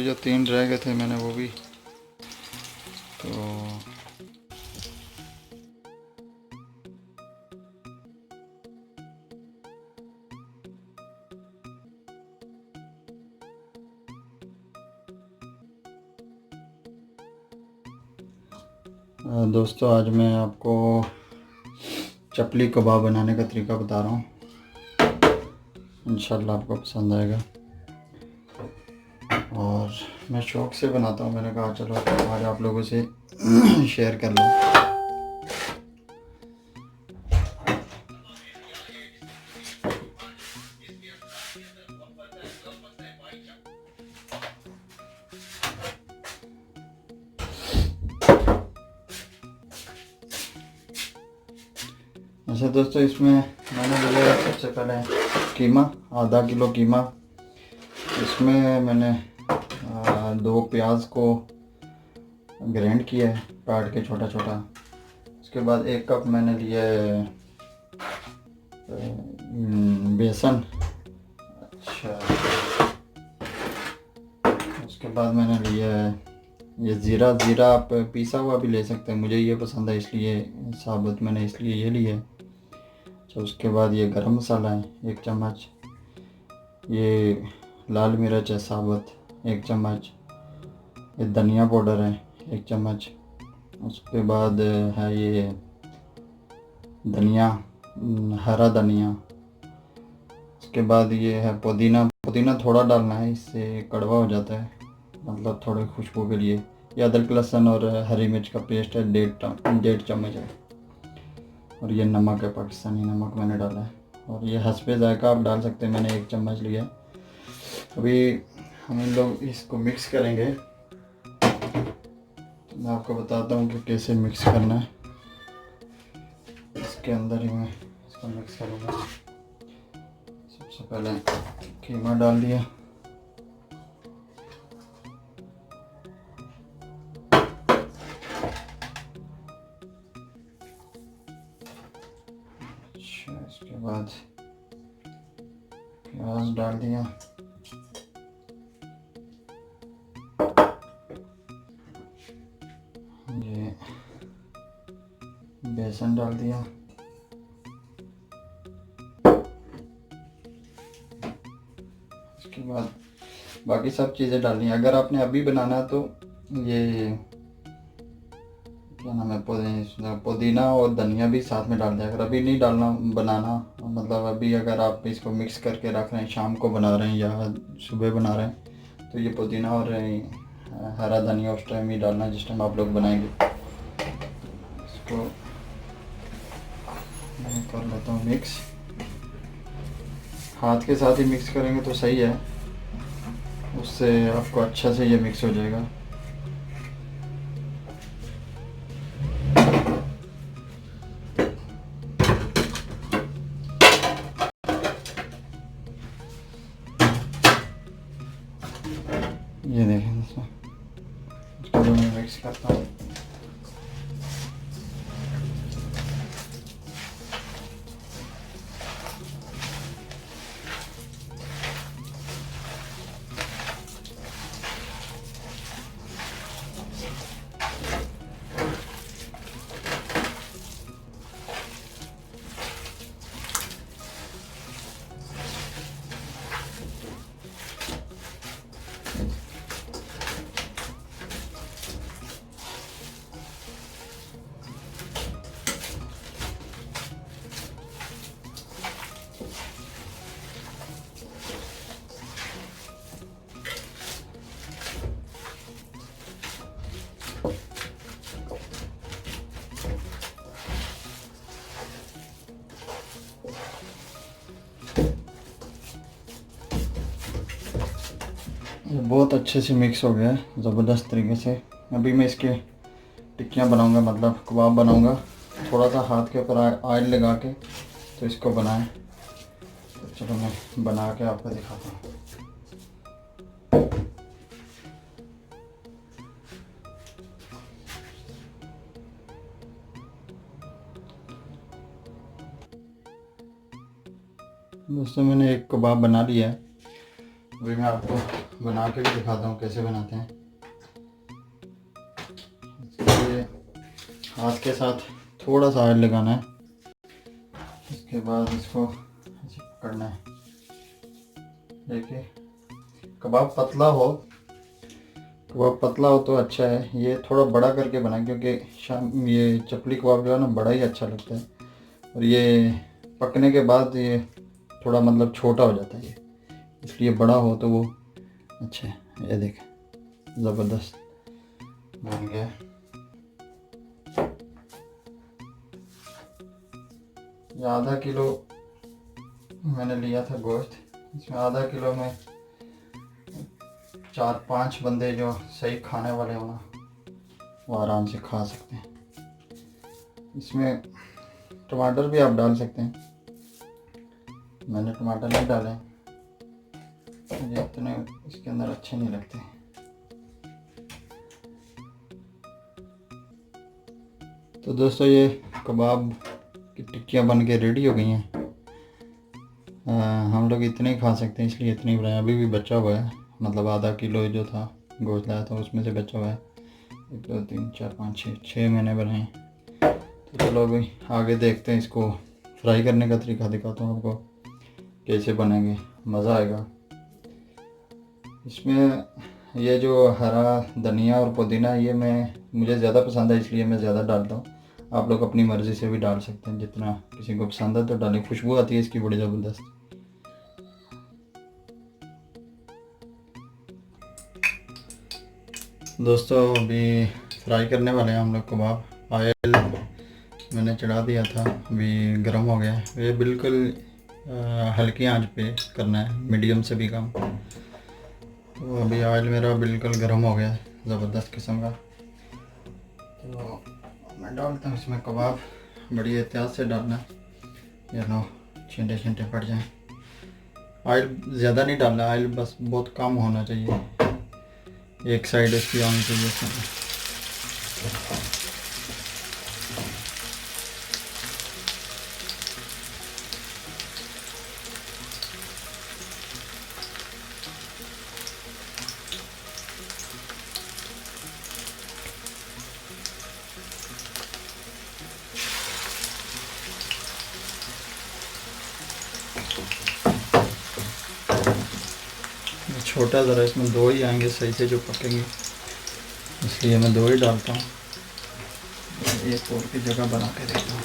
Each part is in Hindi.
जो 3 रह गए थे मैंने वो भी तो दोस्तों आज मैं आपको चपली कबाब बनाने का तरीका बता रहा हूँ। इंशाल्लाह आपको पसंद आएगा और मैं शौक़ से बनाता हूँ। मैंने कहा चलो आज आप लोगों से शेयर कर लूँ। अच्छा दोस्तों, इसमें मैंने लिया सबसे पहले कीमा, आधा किलो कीमा। इसमें मैंने 2 प्याज को ग्राइंड किया है काट के छोटा छोटा। उसके बाद 1 कप मैंने लिया है बेसन। अच्छा, उसके बाद मैंने लिया है ये ज़ीरा। आप पिसा हुआ भी ले सकते हैं, मुझे ये पसंद है इसलिए साबुत मैंने इसलिए ये लिया है। अच्छा, उसके बाद ये गरम मसाला है 1 चम्मच, ये लाल मिर्च है साबुत 1 चम्मच, ये धनिया पाउडर है 1 चम्मच। उसके बाद है ये धनिया, हरा धनिया। उसके बाद ये है पुदीना थोड़ा डालना है, इससे कड़वा हो जाता है, मतलब थोड़ी खुशबू के लिए। ये अदरक लहसुन और हरी मिर्च का पेस्ट है 1.5 चम्मच है। और ये नमक है, पाकिस्तानी नमक मैंने डाला है। और ये हस्बे जायका आप डाल सकते हैं, मैंने 1 चम्मच लिया है। अभी हम लोग इसको मिक्स करेंगे। मैं आपको बताता हूँ कि कैसे मिक्स करना है। इसके अंदर ही मैं इसको मिक्स करूँगा। सबसे पहले कीमा डाल दिया, अच्छा इसके बाद प्याज डाल दिया, ये बेसन डाल दिया, उसके बाद बाकी सब चीज़ें डालनी है। अगर आपने अभी बनाना है तो ये क्या नाम है, पुदीना और धनिया भी साथ में डाल दें। अगर अभी नहीं डालना बनाना, मतलब अभी अगर आप इसको मिक्स करके रख रहे हैं, शाम को बना रहे हैं या सुबह बना रहे हैं, तो ये पुदीना और हरा धनिया उस टाइम ही डालना जिस टाइम आप लोग बनाएंगे। इसको मैं कर लेता हूँ मिक्स। हाथ के साथ ही मिक्स करेंगे तो सही है, उससे आपको अच्छा से ये मिक्स हो जाएगा। ये देखें इसमें, इसको मैं मिक्स करता हूँ। ये बहुत अच्छे से मिक्स हो गया है, ज़बरदस्त तरीके से। अभी मैं इसके टिक्कियाँ बनाऊंगा, मतलब कबाब बनाऊंगा। थोड़ा सा हाथ के ऊपर ऑयल लगा के तो इसको बनाएं। तो चलो मैं बना के आपको दिखाता हूँ। दोस्तों मैंने एक कबाब बना लिया है, अभी मैं आपको बना के भी दिखाता हूँ कैसे बनाते हैं। इसके लिए हाथ के साथ थोड़ा सा ऑयल लगाना है, इसके बाद इसको ऐसे पकड़ना है। देखिए कबाब पतला हो तो अच्छा है। ये थोड़ा बड़ा करके बनाएं क्योंकि शाम ये चपली कबाब जो है ना बड़ा ही अच्छा लगता है, और ये पकने के बाद ये थोड़ा मतलब छोटा हो जाता है, ये इसलिए बड़ा हो तो वो अच्छा है। ये देखें ज़बरदस्त बन गया। ये आधा किलो मैंने लिया था गोश्त, इसमें आधा किलो में 4-5 बंदे जो सही खाने वाले हो ना वो आराम से खा सकते हैं। इसमें टमाटर भी आप डाल सकते हैं, मैंने टमाटर नहीं डाले, मुझे इतने इसके अंदर अच्छे नहीं लगते। तो दोस्तों ये कबाब की टिक्कियाँ बन के रेडी हो गई हैं। हम लोग इतने ही खा सकते हैं इसलिए इतने ही बनाए। अभी भी बचा हुआ है, मतलब आधा किलो जो था गोश्त लाया था उसमें से बचा हुआ है। 1 2 3 4 5 6 मैंने बनाए। तो चलो अभी आगे देखते हैं, इसको फ्राई करने का तरीका दिखाता हूँ आपको कैसे बनेंगे, मज़ा आएगा। इसमें ये जो हरा धनिया और पुदीना ये मुझे ज़्यादा पसंद है इसलिए मैं ज़्यादा डालता हूँ। आप लोग अपनी मर्ज़ी से भी डाल सकते हैं, जितना किसी को पसंद है तो डालें। खुशबू आती है इसकी बड़ी ज़बरदस्त। दोस्तों अभी फ्राई करने वाले हैं हम लोग कबाब। ऑयल मैंने चढ़ा दिया था, अभी गर्म हो गया है। ये बिल्कुल हल्की आंच पे करना है, मीडियम से भी कम। तो अभी ऑयल मेरा बिल्कुल गर्म हो गया है, ज़बरदस्त किस्म का। तो मैं डालता हूँ इसमें कबाब, बड़ी एहतियात से डालना है, ये नो छींटे छींटे पड़ जाएं। ऑयल ज़्यादा नहीं डालना, ऑयल बस बहुत कम होना चाहिए, एक साइड इसकी आनी चाहिए। छोटा ज़रा, इसमें 2 ही आएंगे सही से जो पकेंगे, इसलिए मैं 2 ही डालता हूँ। एक और की जगह बना के देता हूँ।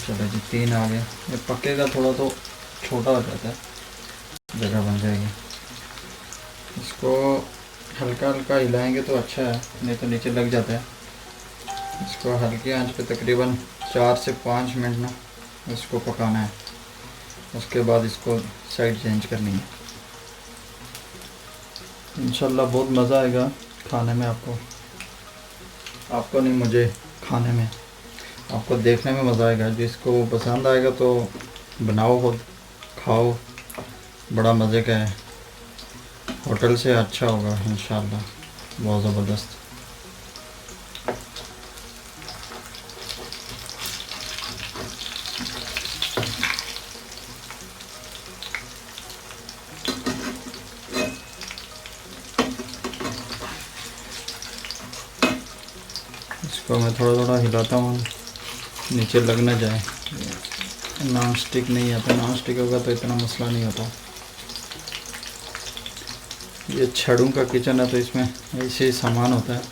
चलो जी 3 आ गया। ये पकेगा थोड़ा तो छोटा हो जाता है, जगह बन जाएगी। इसको हल्का हल्का हिलाएंगे तो अच्छा है, नहीं तो नीचे लग जाता है। इसको हल्की आंच पे तकरीबन 4 से 5 मिनट ना इसको पकाना है, उसके बाद इसको साइड चेंज करनी है। इंशाल्लाह बहुत मज़ा आएगा खाने में, आपको नहीं, मुझे खाने में, आपको देखने में मज़ा आएगा। जिसको पसंद आएगा तो बनाओ खुद खाओ, बड़ा मज़े का है, होटल से अच्छा होगा इंशाल्लाह, बहुत ज़बरदस्त। इसको मैं थोड़ा थोड़ा हिलाता हूँ, नीचे लग ना जाए। नॉन स्टिक नहीं आता, नॉन स्टिक होगा तो इतना मसला नहीं होता। ये छड़ों का किचन है तो इसमें ऐसे ही सामान होता है,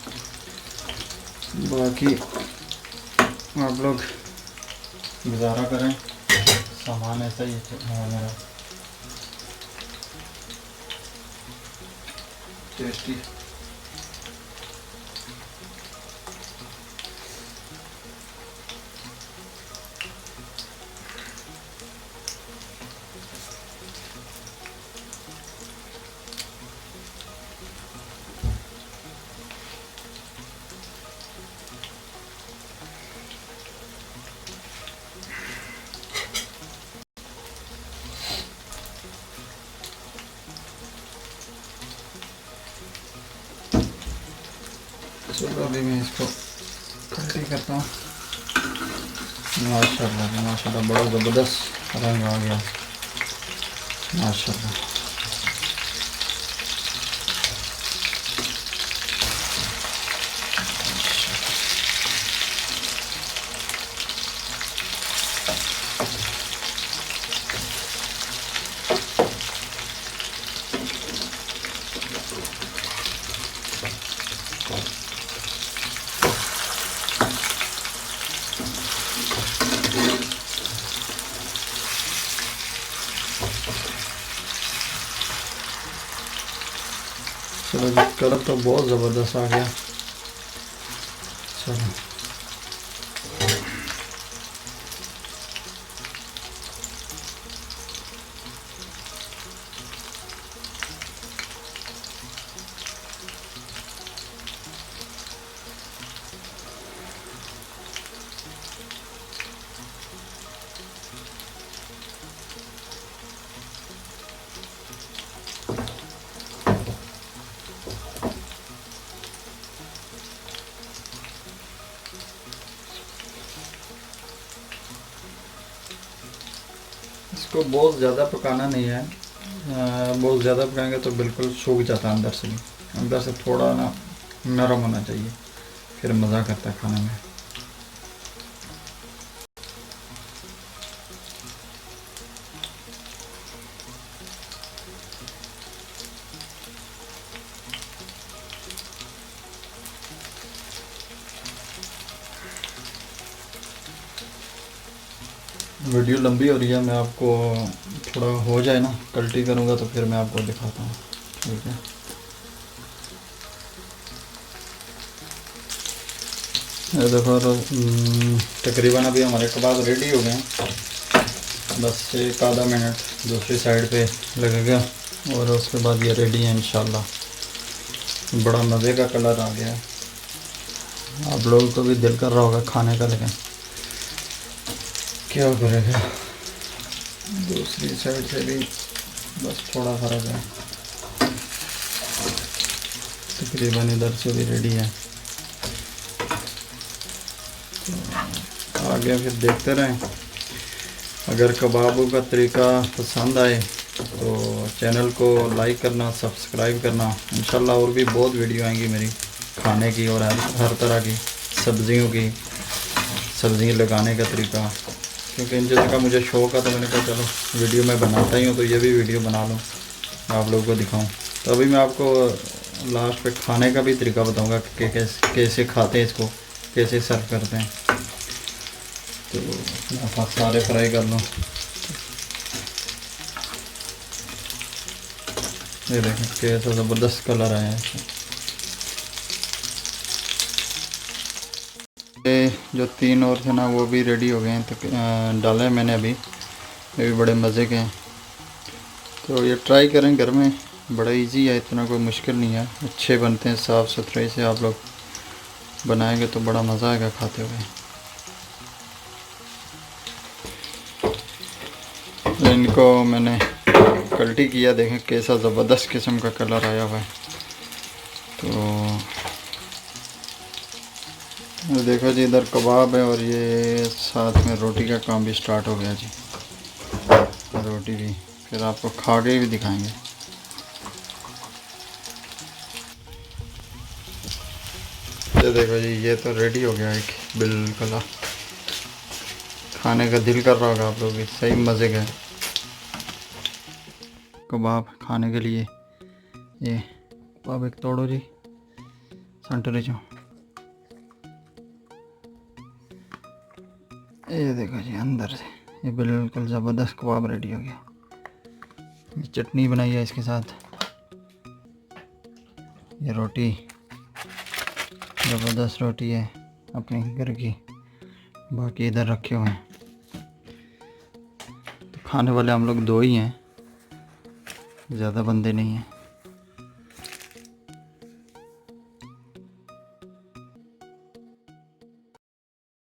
बाकी आप लोग गुजारा करें, सामान ऐसा ही है मेरा। टेस्टी अभी मैं इसको कटी करता हूँ। माशाल्लाह माशाल्लाह बड़ा ज़बरदस्त रंग आ गया माशाल्लाह। चलो जी कलर तो बहुत ज़बरदस्त आ गया। चलो इसको बहुत ज़्यादा पकाना नहीं है। बहुत ज़्यादा पकाएंगे तो बिल्कुल सूख जाता है अंदर से भी। अंदर से थोड़ा ना नरम होना चाहिए, फिर मज़ा करता है खाने में। वीडियो लंबी हो रही है, मैं आपको थोड़ा हो जाए ना कल्टी करूँगा तो फिर मैं आपको दिखाता हूँ, ठीक है। ये देखो तकरीबन अभी हमारे कबाब रेडी हो गए हैं। बस एक आधा मिनट दूसरी साइड पे लगेगा और उसके बाद ये रेडी है इंशाल्लाह। बड़ा मज़े का कलर आ गया है। आप लोगों को भी दिल कर रहा होगा खाने का, लेकिन क्या करेगा। दूसरी साइड से भी बस थोड़ा फ़र्क है। तकरीबन इधर से भी रेडी है। आगे फिर देखते रहें। अगर कबाबों का तरीका पसंद आए तो चैनल को लाइक करना, सब्सक्राइब करना। इंशाल्लाह और भी बहुत वीडियो आएंगी मेरी खाने की और हर तरह की सब्ज़ियों की, सब्ज़ी लगाने का तरीका। क्योंकि इन चीज़ों का मुझे शौक़ है तो मैंने कहा चलो वीडियो मैं बनाता ही हूँ तो ये भी वीडियो बना लूँ, आप लोगों को दिखाऊँ। तो अभी मैं आपको लास्ट पे खाने का भी तरीका बताऊँगा कि कैसे खाते हैं इसको, कैसे सर्व करते हैं। तो मैं सारे फ्राई कर लूँ। ये देखें कैसा ज़बरदस्त कलर आया है। ये जो 3 और थे ना वो भी रेडी हो गए हैं, तो डाले मैंने अभी, ये भी बड़े मज़े के हैं। तो ये ट्राई करें घर में, बड़ा इजी है, इतना कोई मुश्किल नहीं है। अच्छे बनते हैं, साफ़ सुथरे से आप लोग बनाएंगे तो बड़ा मज़ा आएगा खाते हुए। इनको मैंने कल्टी किया, देखें कैसा ज़बरदस्त किस्म का कलर आया हुआ है। तो देखो जी इधर कबाब है और ये साथ में रोटी का काम भी स्टार्ट हो गया जी। रोटी भी फिर आपको खा के भी दिखाएंगे। ये देखो जी ये तो रेडी हो गया एक बिल्कुल, खाने का दिल कर रहा होगा आप लोग भी। सही मज़े का कबाब खाने के लिए। ये कबाब एक तोड़ो जी सेंटर जो, ये देखो जी अंदर से ये बिल्कुल ज़बरदस्त कबाब रेडी हो गया। ये चटनी बनाई है इसके साथ, ये रोटी ज़बरदस्त रोटी है अपने घर की, बाकी इधर रखे हुए हैं। तो खाने वाले हम लोग 2 ही हैं, ज़्यादा बंदे नहीं हैं।